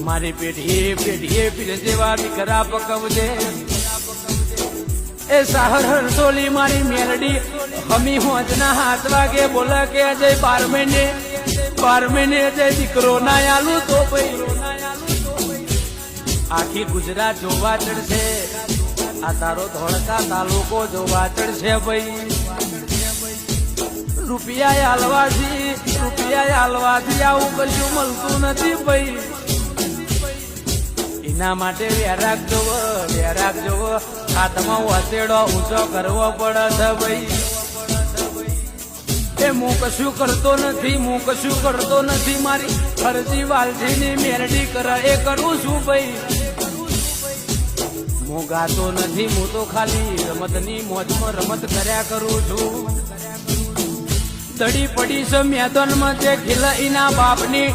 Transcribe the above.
મારી પેઢીએ પેઢીએ પીર જેવા દીકરા પકવજે એ સાહર હરસોલી મારી મેલડી હમી હોજના 7 વાગે બોલે કે અજય 12 મહિને અજય દીકરો ના આલુ તો ભાઈ આખી ગુજરાત જોવા ચડશે આ તારો ધોળકા તાલુકો જોવા ચડશે ભાઈ રૂપિયા હાલવાથી આવું કશું મળતું નથી ભાઈ એના માટે વેરાગ જોવો હાથમાં વસેડો ઊંચો કરવો પડે છે ભાઈ એ હું કશું કરતો નથી મારી ફરજી વાલજીની મેરડી કરે એ કરું છું ભાઈ હું ગાતો નથી હું તો ખાલી રમતની મોજમાં રમત કર્યા કરું છું દડી પડી છે મેદાનમાં જે ખીલ એના બાપની